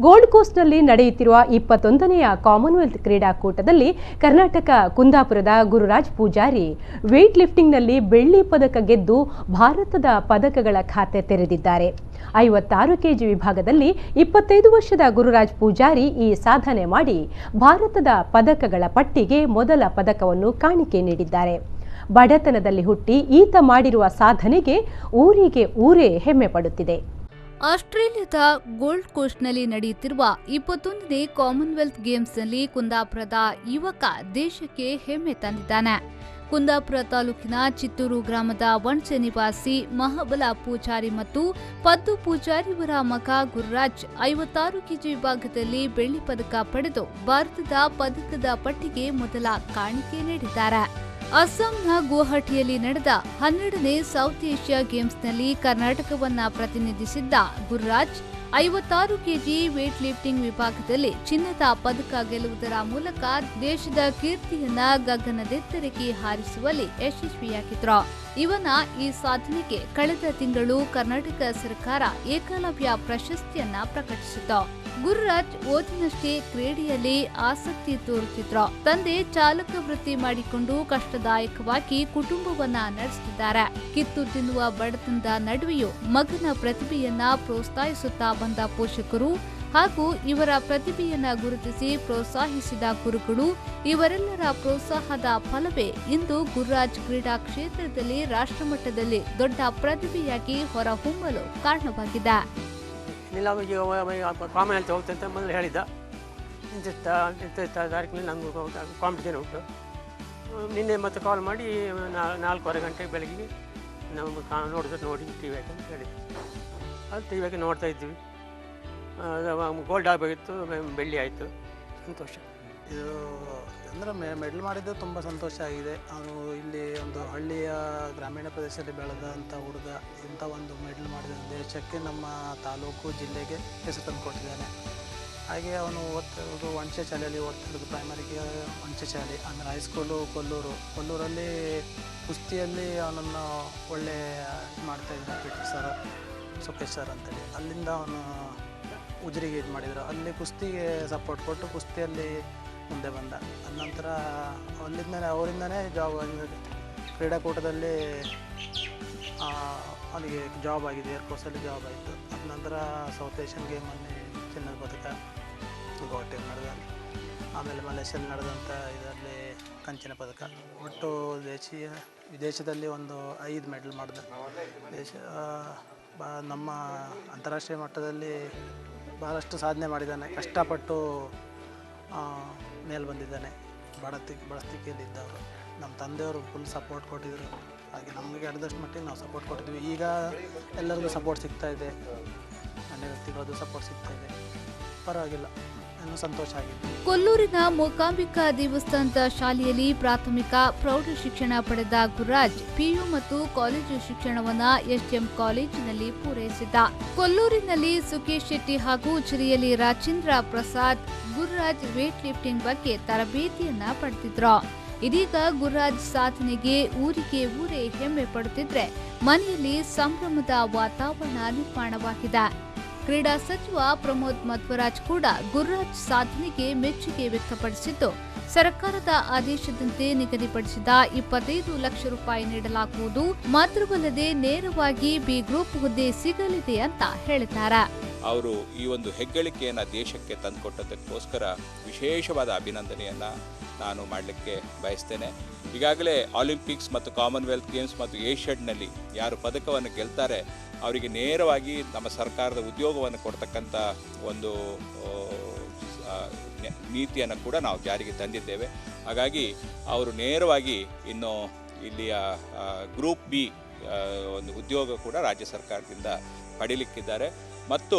Gold ಕೋಸ್ಟ್ನಲ್ಲಿ ನಡೆಯುತ್ತಿರುವ 21ನೇ Commonwealth ಕ್ರೀಡಾಕೂಟದಲ್ಲಿ ಕರ್ನಾಟಕ ಕುಂದಾಪುರದ ಗುರುರಾಜ್ ಪೂಜಾರಿ ವೇಟ್ ಲಿಫ್ಟಿಂಗ್ನಲ್ಲಿ ಬೆಳ್ಳಿ ಪದಕ ಗೆದ್ದು ಭಾರತದ ಪದಕಗಳ ಖಾತೆ ತೆರೆದಿದ್ದಾರೆ. 56 ಕೆಜಿ ವಿಭಾಗದಲ್ಲಿ 25 ವರ್ಷದ ಗುರುರಾಜ್ ಪೂಜಾರಿ ಈ ಸಾಧನೆ ಮಾಡಿ ಭಾರತದ ಪದಕಗಳ ಪಟ್ಟಿಗೆ ಮೊದಲ ಪದಕವನ್ನು ಕಾಣಿಕೆ ನೀಡಿದ್ದಾರೆ. ಬಡತನದಲ್ಲಿ ಹುಟ್ಟಿ ಈತ ಮಾಡಿರುವ ಸಾಧನೆಗೆ ಊರಿಗೆ ಊರೇ ಹೆಮ್ಮೆ ಪಡುತ್ತಿದೆ. ಆಸ್ಟ್ರೇಲಿಯಾದ ಗೋಲ್ಡ್ ಕೋಸ್ಟ್ನಲ್ಲಿ ನಡೆಯುತ್ತಿರುವ 21ನೇ ಕಾಮನ್ವೆಲ್ತ್ ಗೇಮ್ಸ್ನಲ್ಲಿ ಕುಂದಾಪುರದ ಯುವಕ ದೇಶಕ್ಕೆ ಹೆಮ್ಮೆ ತಂದಿದ್ದಾನೆ. ಕುಂದಾಪುರ ತಾಲೂಕಿನ ಚಿತ್ತೂರು ಗ್ರಾಮದ ವಣ್ಸೆ ನಿವಾಸಿ ಮಹಾಬಲ ಪೂಜಾರಿ ಮತ್ತು ಪದ್ದು ಪೂಜಾರಿಯವರ ಮಗ ಗುರುರಾಜ್ 56 ಕೆಜಿ ವಿಭಾಗದಲ್ಲಿ ಬೆಳ್ಳಿ ಪದಕ ಪಡೆದು ಭಾರತದ ಪದಕದ ಪಟ್ಟಿಗೆ ಮೊದಲ ಕಾಣಿಕೆ ನೀಡಿದ್ದಾರೆ. ಅಸ್ಸಾಂನ ಗುವಾಹಟಿಯಲ್ಲಿ ನಡೆದ 12ನೇ ಸೌತ್ ಏಷ್ಯಾ ಗೇಮ್ಸ್ನಲ್ಲಿ ಕರ್ನಾಟಕವನ್ನ ಪ್ರತಿನಿಧಿಸಿದ್ದ ಗುರುರಾಜ್ 56 ಕೆಜಿ ವೇಟ್ ಲಿಫ್ಟಿಂಗ್ ವಿಭಾಗದಲ್ಲಿ ಚಿನ್ನದ ಪದಕ ಗೆಲ್ಲುವುದರ ಮೂಲಕ ದೇಶದ ಕೀರ್ತಿಯನ್ನ ಗಗನದೆತ್ತರಕ್ಕೆ ಹಾರಿಸುವಲ್ಲಿ ಯಶಸ್ವಿಯಾಗಿದ್ರು. ಇವನ ಈ ಸಾಧನೆಗೆ ಕಳೆದ ತಿಂಗಳು ಕರ್ನಾಟಕ ಸರ್ಕಾರ ಏಕಲವ್ಯ ಪ್ರಶಸ್ತಿಯನ್ನ ಪ್ರಕಟಿಸಿತು. ಗುರುರಾಜ್ ಓದಿನಷ್ಟೇ ಕ್ರೀಡೆಯಲ್ಲಿ ಆಸಕ್ತಿ ತೋರುತ್ತಿದ್ರು. ತಂದೆ ಚಾಲಕ ವೃತ್ತಿ ಮಾಡಿಕೊಂಡು ಕಷ್ಟದಾಯಕವಾಗಿ ಕುಟುಂಬವನ್ನ ನಡೆಸುತ್ತಿದ್ದಾರೆ. ಕಿತ್ತು ತಿನ್ನುವ ಬಡತನದ ನಡುವೆಯೂ ಮಗನ ಪ್ರತಿಭೆಯನ್ನ ಪ್ರೋತ್ಸಾಹಿಸುತ್ತಾ ಬಂದ ಪೋಷಕರು ಹಾಗೂ ಇವರ ಪ್ರತಿಭೆಯನ್ನ ಗುರುತಿಸಿ ಪ್ರೋತ್ಸಾಹಿಸಿದ ಗುರುಗಳು ಇವರೆಲ್ಲರ ಪ್ರೋತ್ಸಾಹದ ಫಲವೇ ಇಂದು ಗುರುರಾಜ್ ಕ್ರೀಡಾ ಕ್ಷೇತ್ರದಲ್ಲಿ ರಾಷ್ಟ್ರಮಟ್ಟದಲ್ಲಿ ದೊಡ್ಡ ಪ್ರತಿಭೆಯಾಗಿ ಹೊರಹೊಮ್ಮಲು ಕಾರಣವಾಗಿದೆ. ಕಾಮನ್ವೆಲ್ತ್ ಹೋಗ್ತಂತ ಮೊದಲು ಹೇಳಿದ್ದ. ಇಂಥ ತಾರೀಕಿನಲ್ಲಿ ನಂಗೆ ಕಾಂಪಿಟೇಷನ್ ಉಂಟು. ನಿನ್ನೆ ಮತ್ತೆ ಕಾಲ್ ಮಾಡಿ 4:15 ಗಂಟೆ ಬೆಳಗ್ಗೆ ನಾವು ನೋಡಿ ಟಿ ವಿ ಅಂತ ಹೇಳಿದ್ವಿ. ಅದು ಟಿ ವಿಗೆ ನೋಡ್ತಾ ಇದ್ವಿ. ಗೋಲ್ಡ್ ಆಗಬೇಕಿತ್ತು, ಬೆಳ್ಳಿ ಆಯಿತು. ಸಂತೋಷ. ಇದು ಅಂದರೆ ಮೆಡಲ್ ಮಾಡಿದ್ದು ತುಂಬ ಸಂತೋಷ ಆಗಿದೆ. ಅವನು ಇಲ್ಲಿ ಒಂದು ಹಳ್ಳಿಯ ಗ್ರಾಮೀಣ ಪ್ರದೇಶದಲ್ಲಿ ಬೆಳೆದಂಥ ಹುಡುಗ ಇಂಥ ಒಂದು ಮೆಡಲ್ ಮಾಡಿದ ದೇಶಕ್ಕೆ ನಮ್ಮ ತಾಲೂಕು ಜಿಲ್ಲೆಗೆ ಹೆಸರು ತಂದು ಕೊಟ್ಟಿದ್ದಾನೆ. ಹಾಗೆ ಅವನು ಓದ್ತಿರೋದು ವಣ್ಸೆ ಶಾಲೆಯಲ್ಲಿ ಓದ್ತಿರೋದು. ಪ್ರೈಮರಿಗೆ ವಣ್ಸೆ ಶಾಲೆ, ಆಮೇಲೆ ಹೈಸ್ಕೂಲು ಕೊಲ್ಲೂರಲ್ಲಿ ಕುಸ್ತಿಯಲ್ಲಿ ಅವನನ್ನು ಒಳ್ಳೆ ಮಾಡ್ತಾಯಿದ್ದ P T sir, Sukhesh sir ಅಂತೇಳಿ. ಅಲ್ಲಿಂದ ಅವನು ಉಜಿರಿಗೆ ಇದು ಮಾಡಿದರು. ಅಲ್ಲಿ ಕುಸ್ತಿಗೆ ಸಪೋರ್ಟ್ ಕೊಟ್ಟು ಕುಸ್ತಿಯಲ್ಲಿ ಮುಂದೆ ಬಂದ. ನಂತರ ಅವರಿಂದನೇ ಜಾಬ್ ಕ್ರೀಡಾಕೂಟದಲ್ಲಿ ಅವನಿಗೆ ಜಾಬ್ ಆಗಿದೆ, ಏರ್ಫೋರ್ಸಲ್ಲಿ ಜಾಬ್ ಆಯಿತು. ಅದ ನಂತರ ಸೌತ್ ಏಷ್ಯನ್ ಗೇಮಲ್ಲಿ ಚಿನ್ನದ ಪದಕ ಗುವಾಹಟಿಯಲ್ಲಿ ನಡೆದ, ಆಮೇಲೆ ಮಲೇಷ್ಯಲ್ಲಿ ನಡೆದಂಥ ಇದರಲ್ಲಿ ಕಂಚಿನ ಪದಕ. ಒಟ್ಟು ವಿದೇಶದಲ್ಲಿ ಒಂದು 5 ಮೆಡಲ್ ಮಾಡಿದ. ನಮ್ಮ ಅಂತಾರಾಷ್ಟ್ರೀಯ ಮಟ್ಟದಲ್ಲಿ ಬಹಳಷ್ಟು ಸಾಧನೆ ಮಾಡಿದ್ದಾನೆ. ಕಷ್ಟಪಟ್ಟು ಮೇಲೆ ಬಂದಿದ್ದಾನೆ. ಬಡಸ್ತಿಕೆಯಲ್ಲಿದ್ದವರು ನಮ್ಮ ತಂದೆಯವರು ಫುಲ್ ಸಪೋರ್ಟ್ ಕೊಟ್ಟಿದ್ದರು. ಹಾಗೆ ನಮಗೆ ಅರ್ಧಷ್ಟು ಮಟ್ಟಿಗೆ ನಾವು ಸಪೋರ್ಟ್ ಕೊಟ್ಟಿದ್ವಿ. ಈಗ ಎಲ್ಲರಿಗೂ ಸಪೋರ್ಟ್ ಸಿಗ್ತಾಯಿದೆ, ಅನ್ಯ ವ್ಯಕ್ತಿಗಳದ್ದು ಸಪೋರ್ಟ್ ಸಿಗ್ತಾಯಿದೆ. ಪರವಾಗಿಲ್ಲ, ಇನ್ನೂ ಸಂತೋಷ ಆಗಿದೆ. ಕೊಲ್ಲೂರಿನ ಮೂಕಾಂಬಿಕಾ ದೇವಸ್ಥಾನದ ಶಾಲೆಯಲ್ಲಿ ಪ್ರಾಥಮಿಕ ಪ್ರೌಢ ಶಿಕ್ಷಣ ಪಡೆದ ಗುರುರಾಜ್ ಪಿಯು ಮತ್ತು ಕಾಲೇಜು ಶಿಕ್ಷಣವನ್ನ ಎಸ್ಎಂ ಕಾಲೇಜಿನಲ್ಲಿ ಪೂರೈಸಿದ್ದ. ಕೊಲ್ಲೂರಿನಲ್ಲಿ ಸುಖೇಶ್ ಶೆಟ್ಟಿ ಹಾಗೂ ಉಜಿರೆಯಲ್ಲಿ ರಾಜೇಂದ್ರ ಪ್ರಸಾದ್ ಗುರುರಾಜ್ ವೇಟ್ ಲಿಫ್ಟಿಂಗ್ ಬಗ್ಗೆ ತರಬೇತಿಯನ್ನ ಪಡೆದಿದ್ರು. ಇದೀಗ ಗುರುರಾಜ್ ಸಾಧನೆಗೆ ಊರಿಗೆ ಊರೇ ಹೆಮ್ಮೆ ಪಡುತ್ತಿದ್ರೆ ಮನೆಯಲ್ಲಿ ಸಂಭ್ರಮದ ವಾತಾವರಣ ನಿರ್ಮಾಣವಾಗಿದೆ. ಕ್ರೀಡಾ ಸಚಿವ ಪ್ರಮೋದ್ ಮಧ್ವರಾಜ್ ಕೂಡ ಗುರುರಾಜ್ ಸಾಧನೆಗೆ ಮೆಚ್ಚುಗೆ ವ್ಯಕ್ತಪಡಿಸಿದ್ದು, ಸರ್ಕಾರದ ಆದೇಶದಂತೆ ನಿಗದಿಪಡಿಸಿದ 25 ಲಕ್ಷ ರೂಪಾಯಿ ನೀಡಲಾಗುವುದು, ಮಾತ್ರವಲ್ಲದೆ ನೇರವಾಗಿ ಬಿ ಗ್ರೂಪ್ ಹುದ್ದೆ ಸಿಗಲಿದೆ ಅಂತ ಹೇಳಿದ್ದಾರೆ. ಅವರು ಈ ಒಂದು ಹೆಗ್ಗಳಿಕೆಯನ್ನು ದೇಶಕ್ಕೆ ತಂದುಕೊಟ್ಟದಕ್ಕೋಸ್ಕರ ವಿಶೇಷವಾದ ಅಭಿನಂದನೆಯನ್ನು ನಾನು ಮಾಡಲಿಕ್ಕೆ ಬಯಸ್ತೇನೆ. ಈಗಾಗಲೇ ಒಲಿಂಪಿಕ್ಸ್ ಮತ್ತು ಕಾಮನ್ವೆಲ್ತ್ ಗೇಮ್ಸ್ ಮತ್ತು ಏಷ್ಯಾಡ್ನಲ್ಲಿ ಯಾರು ಪದಕವನ್ನು ಗೆಲ್ತಾರೆ ಅವರಿಗೆ ನೇರವಾಗಿ ನಮ್ಮ ಸರ್ಕಾರದ ಉದ್ಯೋಗವನ್ನು ಕೊಡ್ತಕ್ಕಂಥ ಒಂದು ನೀತಿಯನ್ನು ಕೂಡ ನಾವು ಜಾರಿಗೆ ತಂದಿದ್ದೇವೆ. ಹಾಗಾಗಿ ಅವರು ನೇರವಾಗಿ ಇನ್ನು ಇಲ್ಲಿಯ ಗ್ರೂಪ್ ಬಿ ಒಂದು ಉದ್ಯೋಗ ಕೂಡ ರಾಜ್ಯ ಸರ್ಕಾರದಿಂದ ಪಡೀಲಿಕ್ಕಿದ್ದಾರೆ. ಮತ್ತು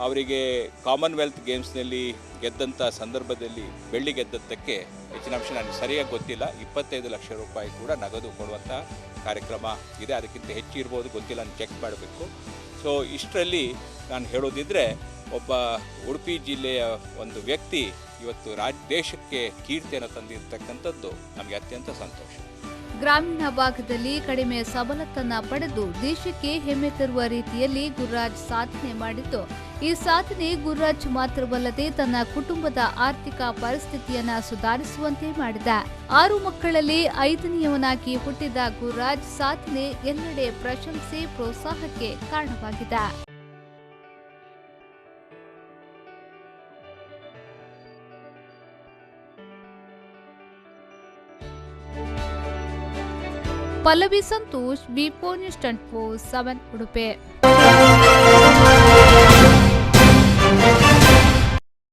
ಅವರಿಗೆ ಕಾಮನ್ವೆಲ್ತ್ ಗೇಮ್ಸ್ನಲ್ಲಿ ಗೆದ್ದಂಥ ಸಂದರ್ಭದಲ್ಲಿ ಬೆಳ್ಳಿ ಗೆದ್ದದ್ದಕ್ಕೆ ಹೆಚ್ಚಿನ ಅಂಶ ನನಗೆ ಸರಿಯಾಗಿ ಗೊತ್ತಿಲ್ಲ, 25 ಲಕ್ಷ ರೂಪಾಯಿ ಕೂಡ ನಗದು ಕೊಡುವಂಥ ಕಾರ್ಯಕ್ರಮ ಇದೆ. ಅದಕ್ಕಿಂತ ಹೆಚ್ಚು ಇರ್ಬೋದು, ಗೊತ್ತಿಲ್ಲ, ನಾನು ಚೆಕ್ ಮಾಡಬೇಕು. ಸೊ ಇಷ್ಟರಲ್ಲಿ ನಾನು ಹೇಳೋದಿದ್ದರೆ, ಒಬ್ಬ ಉಡುಪಿ ಜಿಲ್ಲೆಯ ಒಂದು ವ್ಯಕ್ತಿ ಇವತ್ತು ದೇಶಕ್ಕೆ ಕೀರ್ತಿಯನ್ನು ತಂದಿರತಕ್ಕಂಥದ್ದು ನಮಗೆ ಅತ್ಯಂತ ಸಂತೋಷ. ಗ್ರಾಮೀಣ ಭಾಗದಲ್ಲಿ ಕಡಿಮೆ ಸವಲತ್ತನ್ನ ಪಡೆದು ದೇಶಕ್ಕೆ ಹೆಮ್ಮೆ ತರುವ ರೀತಿಯಲ್ಲಿ ಗುರುರಾಜ್ ಸಾಧನೆ ಮಾಡಿದ್ದು ಈ ಸಾಧನೆ ಗುರುರಾಜ್ ಮಾತ್ರವಲ್ಲದೆ ತನ್ನ ಕುಟುಂಬದ ಆರ್ಥಿಕ ಪರಿಸ್ಥಿತಿಯನ್ನ ಸುಧಾರಿಸುವಂತೆ ಮಾಡಿದ. 6 ಮಕ್ಕಳಲ್ಲಿ 5ನೇಯವನಾಗಿ ಹುಟ್ಟಿದ ಗುರುರಾಜ್ ಸಾಧನೆ ಎಲ್ಲೆಡೆ ಪ್ರಶಂಸೆ, ಪ್ರೋತ್ಸಾಹಕ್ಕೆ ಕಾರಣವಾಗಿದೆ. Pallavi Santosh, B4 News 24/7 Udupi.